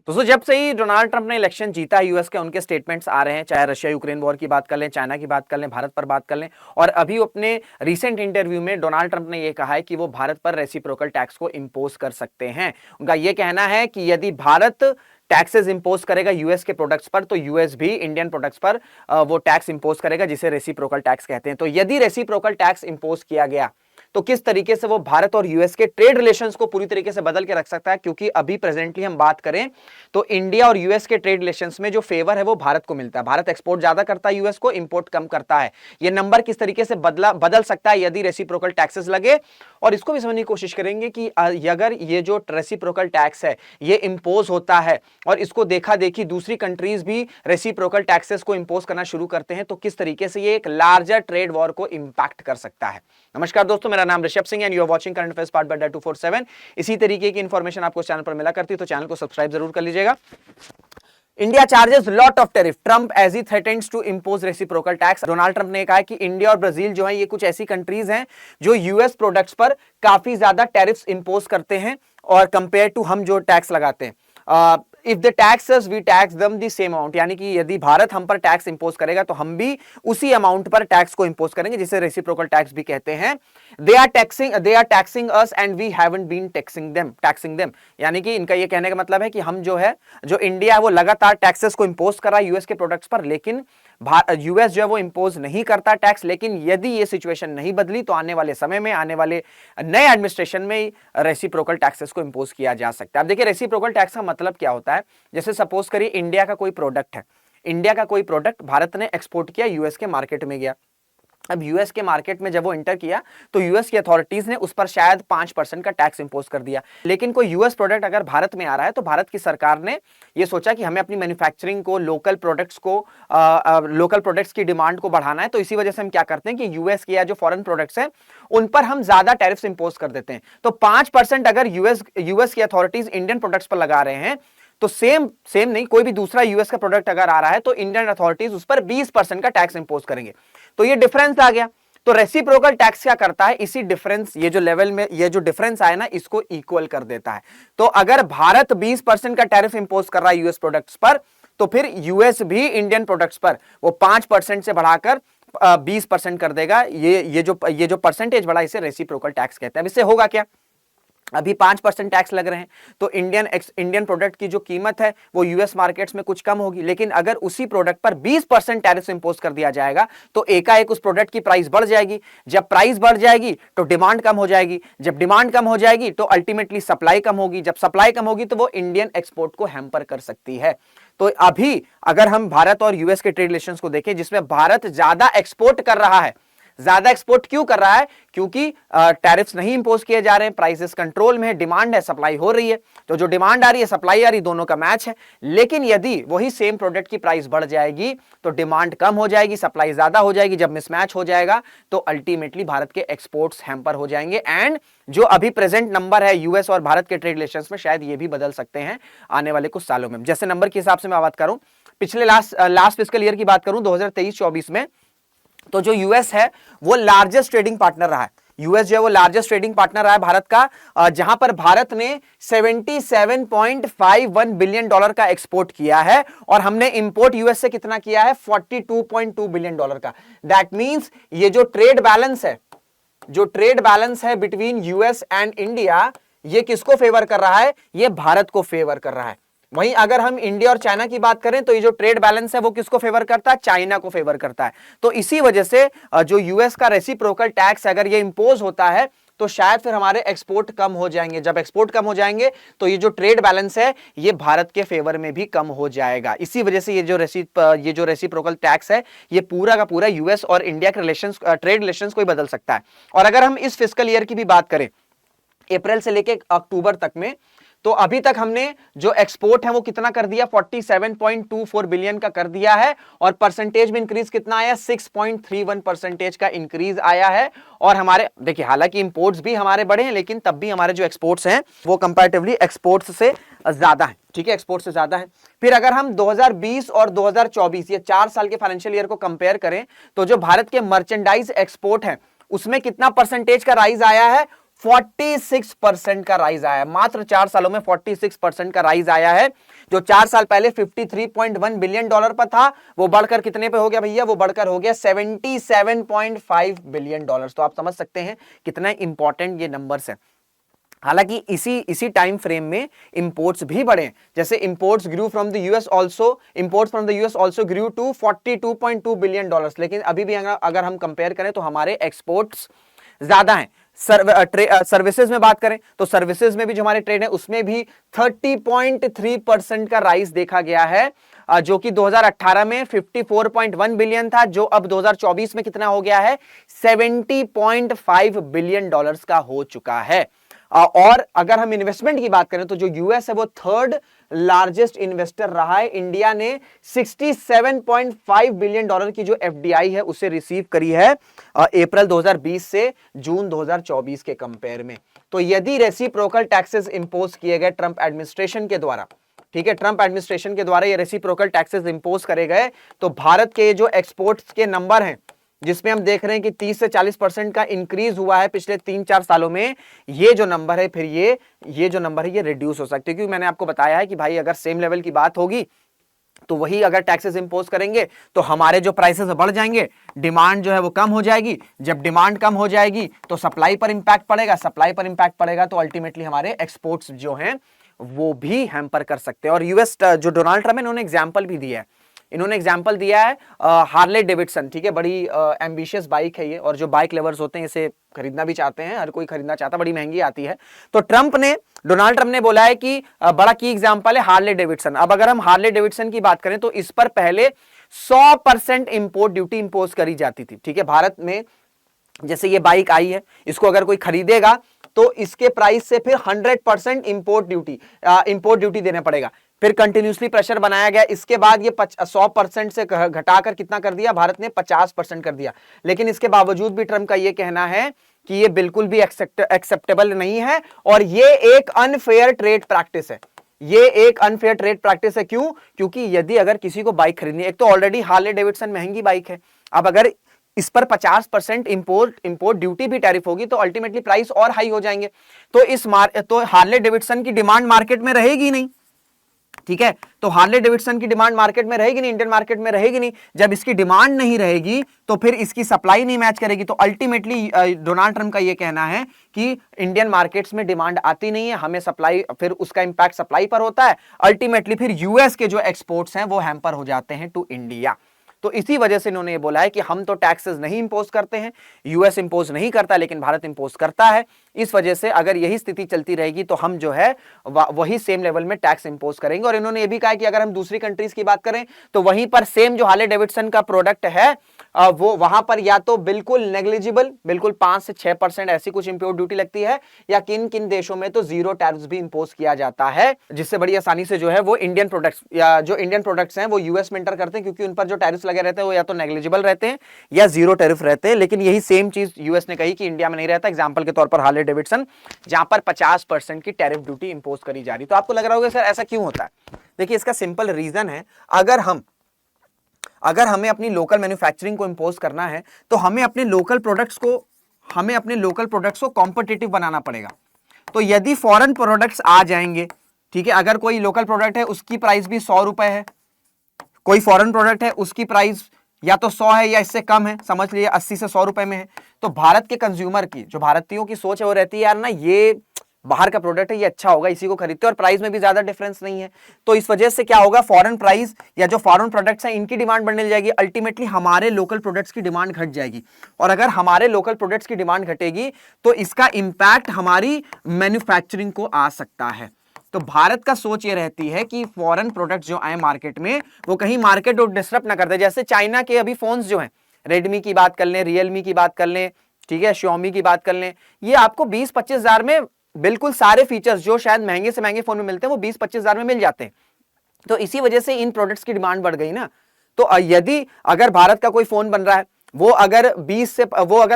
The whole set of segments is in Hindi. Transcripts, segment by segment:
दोस्तों जब से ही डोनाल्ड ट्रंप ने इलेक्शन जीता है यूएस के, उनके स्टेटमेंट्स आ रहे हैं, चाहे रशिया यूक्रेन वॉर की बात कर लें, चाइना की बात कर लें, भारत पर बात कर लें। और अभी अपने रीसेंट इंटरव्यू में डोनाल्ड ट्रंप ने यह कहा है कि वो भारत पर रेसिप्रोकल टैक्स को इंपोज कर सकते हैं। उनका यह कहना है कि यदि भारत टैक्सेस इंपोज करेगा यूएस के प्रोडक्ट्स पर, तो यूएस भी इंडियन प्रोडक्ट्स पर वो टैक्स इंपोज करेगा, जिसे रेसिप्रोकल टैक्स कहते हैं। तो यदि रेसिप्रोकल टैक्स इंपोज किया गया तो किस तरीके से वो भारत और यूएस के ट्रेड रिलेशंस को पूरी तरीके से बदल के रख सकता है, क्योंकि अभी प्रेजेंटली हम बात करें तो इंडिया और यूएस के ट्रेड रिलेशंस में जो फेवर है वो भारत को मिलता है। भारत एक्सपोर्ट ज्यादा करता है यूएस को, इंपोर्ट कम करता है। ये नंबर किस तरीके से बदल सकता है यदि रेसिप्रोकल टैक्सेस लगे, और इसको भी समझने की कोशिश करेंगे कि अगर ये जो रेसिप्रोकल टैक्स है ये इंपोज होता है और इसको देखा देखी दूसरी कंट्रीज भी रेसिप्रोकल टैक्सेस को इंपोज करना शुरू करते हैं, तो किस तरीके से ये एक लार्जर ट्रेड वॉर को इंपैक्ट कर सकता है। नमस्कार दोस्तों, मेरा नाम Rishabh Singh and you are watching current affairs part by डा 247। इसी तरीके की इंफॉर्मेशन आपको चैनल पर मिला करती है, तो चैनल को सब्सक्राइब जरूर कर लीजिएगा। India charges lot of tariff, Trump as he threatens to impose reciprocal tax. Donald Trump ने कहा है कि इंडिया और ब्राजील जो है ये कुछ ऐसी कंट्रीज हैं जो यूएस प्रोडक्ट्स पर काफी ज्यादा टैरिफ्स इंपोज करते हैं और कंपेयर टू हम जो टैक्स लगाते हैं। If the taxes we tax them the same amount, यानी कि यदि भारत हम पर टैक्स इंपोज करेगा तो हम भी उसी अमाउंट पर टैक्स को इंपोज करेंगे, जिसे रेसिप्रोकल टैक्स भी कहते हैं। They are taxing us and we haven't been taxing them, यानी कि इनका ये कहने का मतलब है कि हम जो इंडिया है वो लगातार टैक्सेस को इंपोज कर रहा है यूएस के प्रोडक्ट्स पर, लेकिन यूएस जो है वो इंपोज नहीं करता टैक्स। लेकिन यदि ये सिचुएशन नहीं बदली तो आने वाले समय में, आने वाले नए एडमिनिस्ट्रेशन में रेसिप्रोकल टैक्सेस को इंपोज किया जा सकता है। अब देखिए रेसिप्रोकल टैक्स का मतलब क्या होता है। जैसे सपोज करिए इंडिया का कोई प्रोडक्ट है, इंडिया का कोई प्रोडक्ट भारत ने एक्सपोर्ट किया, यूएस के मार्केट में गया। अब यूएस के मार्केट में जब वो एंटर किया तो यूएस की अथॉरिटीज ने उस पर शायद 5% का टैक्स इंपोज कर दिया। लेकिन कोई यूएस प्रोडक्ट अगर भारत में आ रहा है तो भारत की सरकार ने ये सोचा कि हमें अपनी मैन्युफैक्चरिंग को, लोकल प्रोडक्ट्स की डिमांड को बढ़ाना है। तो इसी वजह से हम क्या करते हैं कि यूएस के या जो फॉरेन प्रोडक्ट्स हैं उन पर हम ज्यादा टैरिफ्स इंपोज कर देते हैं। तो 5% अगर यूएस की अथॉरिटीज इंडियन प्रोडक्ट्स पर लगा रहे हैं तो सेम नहीं, कोई भी दूसरा यूएस का प्रोडक्ट अगर आ रहा है तो इंडियन अथॉरिटीज उस पर 20% का टैक्स इंपोज करेंगे। तो ये डिफरेंस आ गया। तो रेसिप्रोकल टैक्स क्या करता है, इसी डिफरेंस, ये जो लेवल में ये जो डिफरेंस आया ना, इसको इक्वल कर देता है। तो अगर भारत 20% का टैरिफ इंपोज कर रहा है यूएस प्रोडक्ट्स पर, तो फिर यूएस भी इंडियन प्रोडक्ट्स पर वो 5% से बढ़ाकर 20% कर देगा। ये जो परसेंटेज बढ़ा, इसे रेसिप्रोकल टैक्स कहते हैं। अब इससे होगा क्या, अभी 5% टैक्स लग रहे हैं तो इंडियन प्रोडक्ट की जो कीमत है वो यूएस मार्केट्स में कुछ कम होगी। लेकिन अगर उसी प्रोडक्ट पर 20% टैरिफ इंपोज कर दिया जाएगा तो एकाएक उस प्रोडक्ट की प्राइस बढ़ जाएगी। जब प्राइस बढ़ जाएगी तो डिमांड कम हो जाएगी, जब डिमांड कम हो जाएगी तो अल्टीमेटली सप्लाई कम होगी, जब सप्लाई कम होगी तो वो इंडियन एक्सपोर्ट को हैम्पर कर सकती है। तो अभी अगर हम भारत और यूएस के ट्रेड रिलेशंस को देखें, जिसमें भारत ज्यादा एक्सपोर्ट कर रहा है, ज्यादा एक्सपोर्ट क्यों कर रहा है, क्योंकि टैरिफ्स नहीं इंपोज किए जा रहे हैं, प्राइसेस कंट्रोल में है, डिमांड है, सप्लाई हो रही है। तो जो डिमांड आ रही है, सप्लाई आ रही है, दोनों का मैच है। लेकिन यदि वही सेम प्रोडक्ट की प्राइस बढ़ जाएगी तो डिमांड कम हो जाएगी, सप्लाई ज्यादा हो जाएगी। जब मिसमैच हो जाएगा तो अल्टीमेटली भारत के एक्सपोर्ट्स हैम्पर हो जाएंगे। एंड जो अभी प्रेजेंट नंबर है यूएस और भारत के ट्रेड रिलेशंस में, शायद ये भी बदल सकते हैं आने वाले कुछ सालों में। जैसे नंबर के हिसाब से मैं बात करूं, पिछले लास्ट फिस्कल ईयर की बात करूं 2023-24 में, तो जो यूएस है वो लार्जेस्ट ट्रेडिंग पार्टनर रहा है। यूएस जो है वो लार्जेस्ट ट्रेडिंग पार्टनर रहा है भारत का, जहां पर भारत ने $77.51 बिलियन का एक्सपोर्ट किया है और हमने इंपोर्ट यूएस से कितना किया है, $42.2 बिलियन का। दैट मींस ये जो ट्रेड बैलेंस है बिटवीन यूएस एंड इंडिया, ये किसको फेवर कर रहा है, ये भारत को फेवर कर रहा है। वहीं अगर हम इंडिया और चाइना की बात करें तो ये जो ट्रेड बैलेंस है वो किसको फेवर करता है, चाइना को फेवर करता है। तो इसी वजह से जो यूएस का रेसिप्रोकल टैक्स अगर ये इंपोज होता है तो शायद फिर हमारे एक्सपोर्ट कम हो जाएंगे। जब एक्सपोर्ट कम हो जाएंगे तो ये जो ट्रेड बैलेंस है ये भारत के फेवर में भी कम हो जाएगा। इसी वजह से ये जो रेसिप्रोकल टैक्स है ये पूरा का पूरा यूएस और इंडिया के ट्रेड रिलेशंस को ही बदल सकता है। और अगर हम इस फिस्कल ईयर की भी बात करें, अप्रैल से लेकर अक्टूबर तक में, तो अभी तक हमने जो एक्सपोर्ट है वो कितना कर दिया, 47.24 बिलियन का कर दिया है। और परसेंटेज में इंक्रीज कितना आया, 6.31% का इंक्रीज आया है। और हमारे देखिए, हालांकि इंपोर्ट्स भी हमारे बढ़े हैं, लेकिन तब भी हमारे जो एक्सपोर्ट्स हैं वो कंपैरेटिवली एक्सपोर्ट्स से ज्यादा है। ठीक है, एक्सपोर्ट से ज्यादा है। फिर अगर हम 2020 और 2024 ये 4 साल के फाइनेंशियल ईयर को कंपेयर करें तो जो भारत के मर्चेंडाइज एक्सपोर्ट है उसमें कितना परसेंटेज का राइज आया है, 46% का राइज आया है। मात्र 4 सालों में 46% का राइज आया है। जो 4 साल पहले 53.1 बिलियन डॉलर पर था, वो बढ़कर कितने पे हो गया भैया? वो बढ़कर हो गया 77.5 बिलियन डॉलर। तो आप समझ सकते हैं कितना इंपॉर्टेंट ये नंबर्स है। हालांकि इसी टाइम फ्रेम में इंपोर्ट्स भी बढ़े, जैसे imports grew from the US also grew to 42.2 billion dollars. लेकिन अभी भी अगर हम कंपेयर करें तो हमारे एक्सपोर्ट्स ज्यादा हैं। सर्विसेज में बात करें तो सर्विसेज में भी जो हमारे ट्रेड है उसमें भी 30.3% का राइज देखा गया है, जो कि 2018 में 54.1 बिलियन था, जो अब 2024 में कितना हो गया है? 70.5 बिलियन डॉलर्स का हो चुका है। और अगर हम इन्वेस्टमेंट की बात करें तो जो यूएस है वो थर्ड लार्जेस्ट इन्वेस्टर रहा है। इंडिया ने 67.5 बिलियन डॉलर की जो एफडीआई है उसे रिसीव करी है अप्रैल 2020 से जून 2024 के कंपेयर में। तो यदि रेसिप्रोकल टैक्सेस इंपोज किए गए ट्रंप एडमिनिस्ट्रेशन के द्वारा, ठीक है, ट्रंप एडमिनिस्ट्रेशन के द्वारा ये रेसिप्रोकल टैक्सेस इंपोज करे गए, तो भारत के जो एक्सपोर्ट्स के नंबर हैं जिसमें हम देख रहे हैं कि 30 से 40% का इंक्रीज हुआ है पिछले 3-4 सालों में, ये जो नंबर है फिर ये जो नंबर है ये रिड्यूस हो सकते हैं। क्योंकि मैंने आपको बताया है कि भाई अगर सेम लेवल की बात होगी तो वही अगर टैक्सेस इंपोज करेंगे तो हमारे जो प्राइसेस बढ़ जाएंगे, डिमांड जो है वो कम हो जाएगी। जब डिमांड कम हो जाएगी तो सप्लाई पर इंपैक्ट पड़ेगा, तो अल्टीमेटली हमारे एक्सपोर्ट्स जो हैं वो भी हैम्पर कर सकते हैं। और यूएस जो डोनाल्ड ट्रंप है इन्होंने एग्जाम्पल भी दिया है, हार्ले डेविडसन, ठीक है, बड़ी एम्बिशियस बाइक है ये, और जो बाइक लवर्स होते हैं इसे खरीदना भी चाहते हैं, हर कोई खरीदना चाहता है, बड़ी महंगी आती है। तो डोनाल्ड ट्रंप ने बोला है कि बड़ा की एग्जांपल है हार्ले डेविडसन। अब अगर हम हार्ले डेविडसन की बात करें तो इस पर पहले 100% इंपोर्ट ड्यूटी इंपोज करी जाती थी, ठीक है। भारत में जैसे ये बाइक आई है, इसको अगर कोई खरीदेगा तो इसके प्राइस से फिर 100% इंपोर्ट ड्यूटी देना पड़ेगा। फिर कंटिन्यूसली प्रेशर बनाया गया, इसके बाद ये 100% से घटाकर कितना कर दिया? भारत ने 50% कर दिया। लेकिन इसके बावजूद भी ट्रंप का ये कहना है कि ये बिल्कुल भी एक्सेप्टेबल नहीं है और ये एक अनफेयर ट्रेड प्रैक्टिस है। क्यों? क्योंकि यदि अगर किसी को बाइक खरीदनी है, एक तो ऑलरेडी हार्ले डेविडसन महंगी बाइक है, अब अगर इस पर 50% इंपोर्ट ड्यूटी भी टैरिफ होगी तो अल्टीमेटली प्राइस और हाई हो जाएंगे। तो हार्ले डेविडसन की डिमांड मार्केट में रहेगी नहीं, ठीक है। तो हार्ले डेविडसन की डिमांड मार्केट में रहेगी नहीं, इंडियन मार्केट में रहेगी नहीं। जब इसकी डिमांड नहीं रहेगी तो फिर इसकी सप्लाई नहीं मैच करेगी। तो अल्टीमेटली डोनाल्ड ट्रंप का यह कहना है कि इंडियन मार्केट्स में डिमांड आती नहीं है, हमें सप्लाई, फिर उसका इंपैक्ट सप्लाई पर होता है। अल्टीमेटली फिर यूएस के जो एक्सपोर्ट्स हैं वो हैम्पर हो जाते हैं टू इंडिया। तो इसी वजह से इन्होंने ये बोला है कि हम तो टैक्सेस नहीं इंपोज करते हैं, यूएस इंपोज नहीं करता, लेकिन भारत इंपोज करता है। इस वजह से अगर यही स्थिति चलती रहेगी तो हम जो है वही सेम लेवल में टैक्स इंपोज करेंगे। और इन्होंने ये भी कहा कि अगर हम दूसरी कंट्रीज की बात करें तो वहीं पर सेम जो हार्ले डेविडसन का प्रोडक्ट है वो वहां पर या तो बिल्कुल नेग्लिजिबल, बिल्कुल 5 से 6% ऐसी कुछ इंपोर्ट ड्यूटी लगती है, या किन किन देशों में तो जीरो टैरिफ भी इंपोज किया जाता है, जिससे बड़ी आसानी से जो है वो इंडियन प्रोडक्ट्स हैं वो यूएस में एंटर करते हैं, क्योंकि उन पर जो टैरिफ लगे रहते हैं वो या तो नेग्लिजिबल रहते हैं या जीरो टैरिफ रहते हैं। लेकिन यही सेम चीज यूएस ने कही कि इंडिया में नहीं रहता। एग्जांपल के तौर पर हार्ले डेविडसन, जहां पर 50% की टैरिफ ड्यूटी इंपोज करी जा रही। तो आपको लग रहा होगा सर ऐसा क्यों होता है? देखिए इसका सिंपल रीजन है, अगर हमें अपनी लोकल मैन्युफैक्चरिंग को इंपोज करना है तो हमें अपने लोकल प्रोडक्ट्स को कॉम्पिटिटिव बनाना पड़ेगा। तो यदि फॉरेन प्रोडक्ट्स आ जाएंगे, ठीक है, अगर कोई लोकल प्रोडक्ट है उसकी प्राइस भी 100 रुपए है, कोई फॉरेन प्रोडक्ट है उसकी प्राइस या तो 100 है या इससे कम है, समझ लीजिए 80 से 100 रुपए में है, तो भारत के कंज्यूमर की, जो भारतीयों की सोच है वो रहती है यार ना ये बाहर का प्रोडक्ट है, ये अच्छा होगा, इसी को खरीदते हैं, और प्राइस में भी ज्यादा डिफरेंस नहीं है। तो इस वजह से क्या होगा, फॉरेन प्राइस या जो फॉरेन प्रोडक्ट्स हैं इनकी डिमांड बढ़ने जाएगी, अल्टीमेटली हमारे लोकल प्रोडक्ट्स की डिमांड घट जाएगी। और अगर हमारे लोकल प्रोडक्ट्स की डिमांड घटेगी तो इसका इंपैक्ट हमारी मैन्युफैक्चरिंग को आ सकता है। तो भारत का सोच ये रहती है कि फॉरेन प्रोडक्ट्स जो आए मार्केट में वो कहीं मार्केट को डिस्टर्ब ना कर दे। जैसे चाइना के अभी फोन्स जो हैं, रेडमी की बात कर लें, रियलमी की बात कर लें, ठीक है, श्योमी की बात कर लें, ये आपको 20-25 हजार में बिल्कुल सारे फीचर्स जो शायद महंगे से महंगे फोन में मिलते हैं वो 20-25 हजार में मिल जाते हैं। तो इसी वजह से इन प्रोडक्ट्स की डिमांड बढ़ गई ना। तो यदि अगर भारत का कोई फोन बन रहा है वो अगर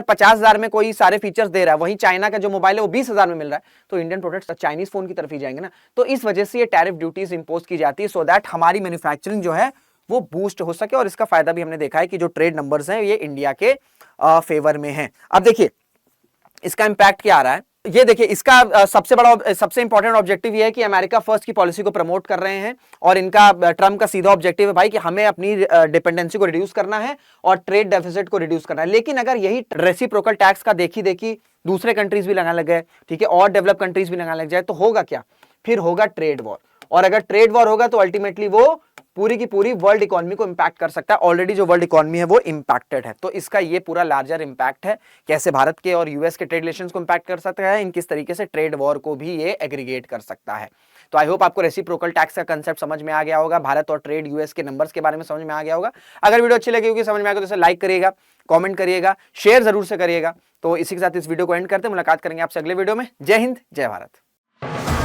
50 हजार में कोई सारे फीचर्स दे रहा है, वहीं चाइना का जो मोबाइल है वो 20 हजार में मिल रहा है, तो इंडियन प्रोडक्ट्स चाइनीज फोन की तरफ ही जाएंगे ना। तो इस वजह से ये टैरिफ ड्यूटीज इंपोज की जाती है, सो दैट हमारी मैन्युफैक्चरिंग जो है वो बूस्ट हो सके। और इसका फायदा भी हमने देखा है कि जो ट्रेड नंबर्स हैं ये इंडिया के फेवर में है। अब देखिए इसका इंपैक्ट क्या आ रहा है, ये देखिए, इसका सबसे इंपॉर्टेंट ऑब्जेक्टिव ये है कि अमेरिका फर्स्ट की पॉलिसी को प्रमोट कर रहे हैं और इनका ट्रम्प का सीधा ऑब्जेक्टिव है भाई कि हमें अपनी डिपेंडेंसी को रिड्यूस करना है और ट्रेड डेफिसिट को रिड्यूस करना है। लेकिन अगर यही रेसिप्रोकल टैक्स का देखी दूसरे कंट्रीज भी लगाने लग गए, ठीक है, और डेवलप कंट्रीज भी लगाने लग जाए, तो होगा क्या? फिर होगा ट्रेड वॉर। और अगर ट्रेड वॉर होगा तो अल्टीमेटली वो पूरी की पूरी वर्ल्ड इकोनॉमी को इंपैक्ट कर सकता है। ऑलरेडी जो वर्ल्ड इकोनॉमी है वो इंपैक्टेड है, तो इसका ये पूरा लार्जर इंपैक्ट है। कैसे भारत के और यूएस के ट्रेड रिलेशंस को इंपैक्ट कर सकता है, इन किस तरीके से ट्रेड वॉर को भी ये एग्रीगेट कर सकता है। तो आई होप आपको रेसिप्रोकल टैक्स का कंसेप्ट समझ में आ गया होगा, भारत और ट्रेड यूएस के नंबर्स के बारे में समझ में आ गया होगा। अगर वीडियो अच्छी लगी होगी, समझ में आएगा, तो इसे लाइक करिएगा, कमेंट करिएगा, शेयर जरूर से करिएगा। तो इसी के साथ इस वीडियो को एंड करते हैं, मुलाकात करेंगे आपसे अगले वीडियो में। जय हिंद, जय भारत।